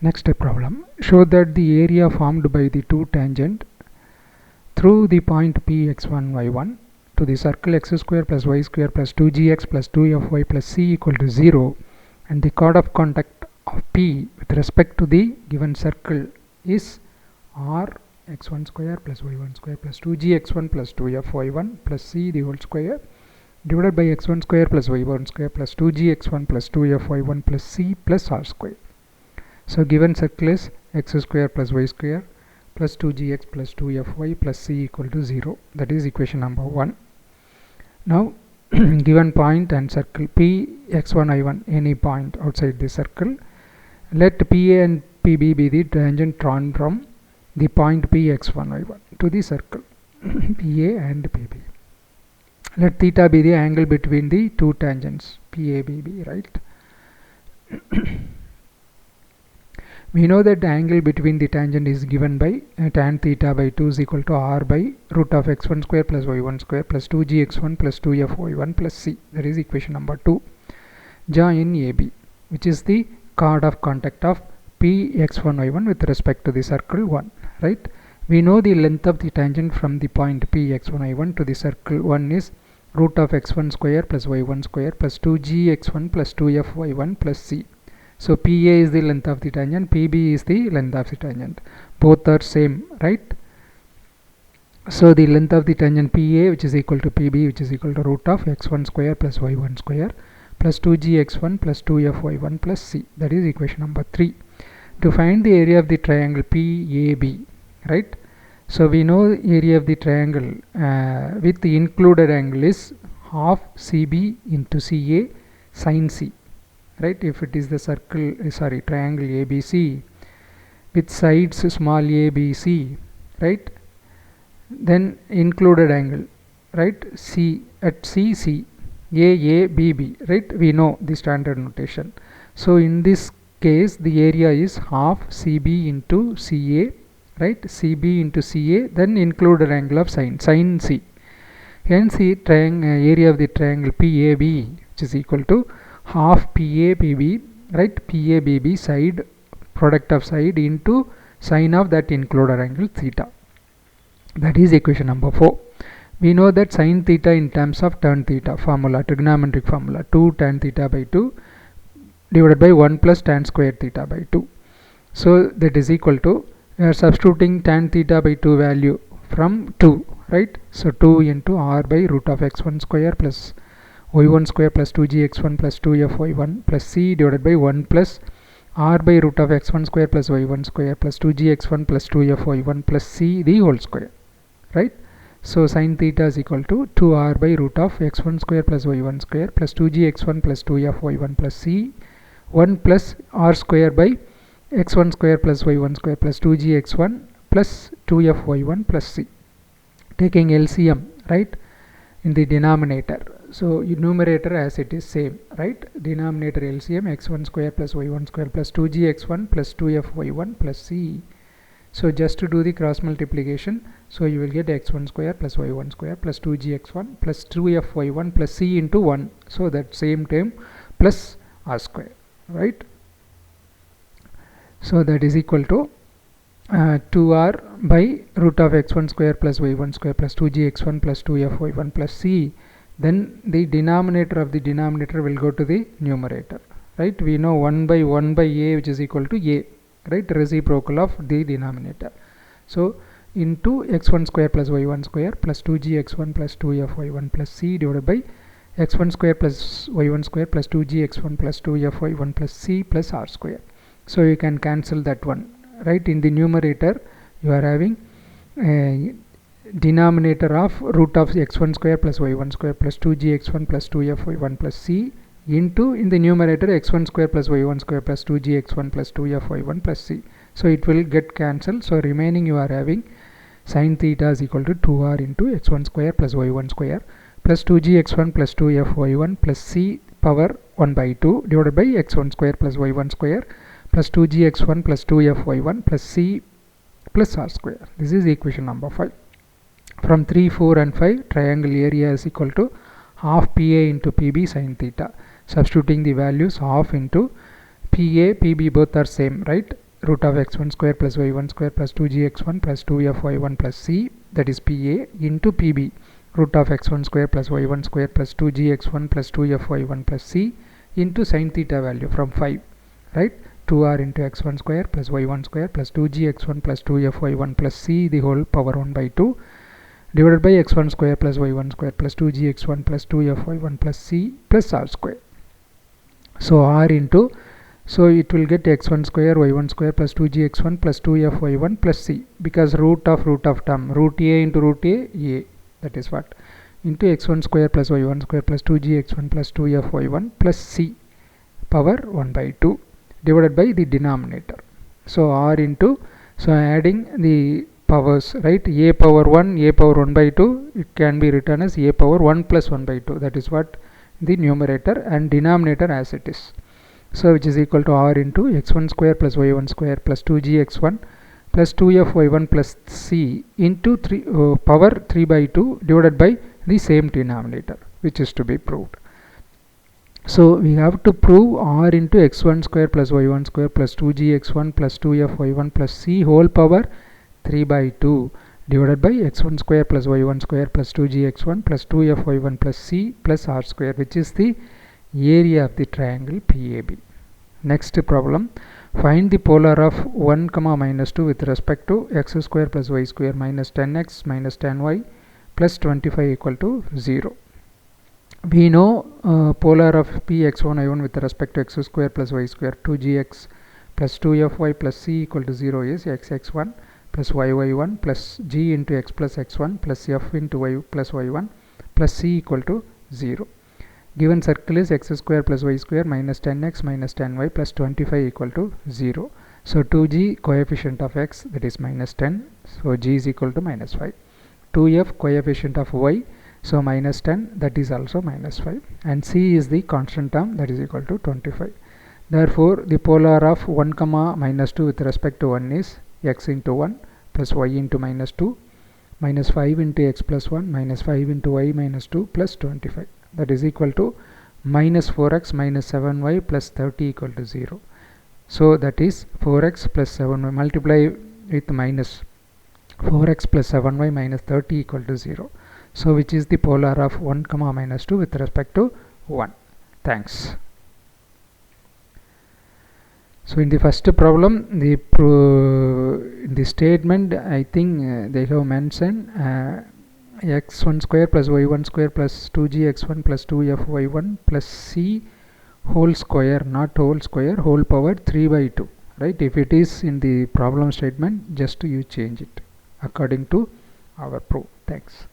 Next problem. Show that the area formed by the two tangent through the point P x1 y1 to the circle x square plus y square plus 2gx plus 2fy plus c equal to 0, and the chord of contact of P with respect to the given circle is r x1 square plus y1 square plus 2gx1 plus 2fy1 plus c the whole square divided by x1 square plus y1 square plus 2gx1 plus 2fy1 plus c plus r square. So given circle is x square plus y square plus 2gx plus 2fy plus c equal to 0. That is equation number 1. Now given point and circle P x1 I1, any point outside the circle, let PA and PB be the tangent drawn from the point P x1 I1 to the circle PA and PB. Let theta be the angle between the two tangents PABB, right? We know that the angle between the tangent is given by tan theta by 2 is equal to r by root of x1 square plus y1 square plus 2gx1 plus 2fy1 plus c. That is equation number 2. Join AB, which is the chord of contact of P x1 y1 with respect to the circle 1, right? We know the length of the tangent from the point P x1 y1 to the circle 1 is root of x1 square plus y1 square plus 2gx1 plus 2fy1 plus c. So PA is the length of the tangent, PB is the length of the tangent. Both are same, right? So the length of the tangent PA, which is equal to PB, which is equal to root of x1 square plus y1 square plus 2gx1 plus 2fy1 plus c. That is equation number 3. To find the area of the triangle PAB, right? So we know the area of the triangle with the included angle is half CB into CA sin C. Right, if it is the circle, triangle ABC with sides small ABC, right, then included angle, right, C at CC, AABB, right, we know the standard notation. So in this case the area is half CB into CA, right, CB into CA, then included angle of sin C. Hence the area of the triangle PAB, which is equal to half PABB, right, PABB side product of side into sine of that included angle theta. That is equation number 4. We know that sin theta in terms of tan theta formula, trigonometric formula, 2 tan theta by 2 divided by 1 plus tan square theta by 2. So that is equal to, we are substituting tan theta by 2 value from 2, right? So 2 into r by root of x1 square plus y1 square plus 2gx1 plus 2fy1 plus c divided by 1 plus r by root of x1 square plus y1 square plus 2gx1 plus 2fy1 plus c the whole square, right? So sin theta is equal to 2r by root of x1 square plus y1 square plus 2gx1 plus 2fy1 plus c 1 plus r square by x1 square plus y1 square plus 2gx1 plus 2fy1 plus c. Taking LCM, right, in the denominator. So numerator as it is same, right? Denominator LCM x1 square plus y1 square plus 2gx1 plus 2fy1 plus c. So just to do the cross multiplication, so you will get x1 square plus y1 square plus 2gx1 plus 2fy1 plus c into 1. So that same term plus r square, right? So that is equal to 2r by root of x1 square plus y1 square plus 2gx1 plus 2fy1 plus c. Then the denominator of the denominator will go to the numerator, right? We know 1 by a, which is equal to a, right, reciprocal of the denominator. So into x1 square plus y1 square plus 2gx1 plus 2fy1 plus c divided by x1 square plus y1 square plus 2gx1 plus 2fy1 plus c plus r square. So you can cancel that one, right? In the numerator you are having a denominator of root of x1 square plus y1 square plus 2gx1 plus 2fy1 plus c into, in the numerator, x1 square plus y1 square plus 2gx1 plus 2fy1 plus c. So it will get cancelled. So remaining you are having sin theta is equal to 2r into x1 square plus y1 square plus 2gx1 plus 2fy1 plus c power 1 by 2 divided by x1 square plus y1 square plus 2gx1 plus 2fy1 plus c plus r square. This is equation number 5. From 3, 4 and 5, triangle area is equal to half PA into PB sin theta. Substituting the values, half into PA, PB both are same, right? root of x1 square plus y1 square plus 2gx1 plus 2fy1 plus c, that is PA, into PB, root of x1 square plus y1 square plus 2gx1 plus 2fy1 plus c, into sin theta value from 5, right? 2r into x1 square plus y1 square plus 2gx1 plus 2fy1 plus c the whole power 1 by 2 divided by x1 square plus y1 square plus 2gx1 plus 2fy1 plus c plus r square. So r into, so it will get x1 square y1 square plus 2gx1 plus 2fy1 plus c, because root of term, root a into root a, that is what, into x1 square plus y1 square plus 2gx1 plus 2fy1 plus c power 1 by 2 divided by the denominator. So r into, so adding the powers, right, a power 1, a power 1 by 2, it can be written as a power 1 plus 1 by 2, that is what the numerator, and denominator as it is. So which is equal to r into x1 square plus y1 square plus 2gx1 plus 2fy1 plus c into 3 power 3 by 2 divided by the same denominator, which is to be proved. So we have to prove r into x1 square plus y1 square plus 2gx1 plus 2fy1 plus c whole power 3 by 2 divided by x1 square plus y1 square plus 2gx1 plus 2fy1 plus c plus r square, which is the area of the triangle PAB. Next problem, find the polar of 1 comma minus 2 with respect to x square plus y square minus 10x minus 10y plus 25 equal to 0. We know polar of px1 y1 with respect to x square plus y square 2gx plus 2fy plus c equal to 0 is xx1 plus yy1 plus g into x plus x1 plus f into y plus y1 plus c equal to 0. Given circle is x square plus y square minus 10x minus 10y plus 25 equal to 0. So 2g coefficient of x, that is minus 10, so g is equal to minus 5. 2f coefficient of y, so minus 10, that is also minus 5, and c is the constant term, that is equal to 25. Therefore the polar of 1 comma minus 2 with respect to 1 is x into 1 plus y into minus 2 minus 5 into x plus 1 minus 5 into y minus 2 plus 25, that is equal to minus 4x minus 7y plus 30 equal to 0. So that is 4x plus 7y, multiply with minus 4x plus 7y minus 30 equal to 0. So which is the polar of 1 comma minus 2 with respect to 1. Thanks. So in the first problem, the statement, I think they have mentioned x1 square plus y1 square plus 2gx1 plus 2fy1 plus c whole square, not whole square, whole power 3 by 2, right? If it is in the problem statement, just you change it according to our proof. Thanks.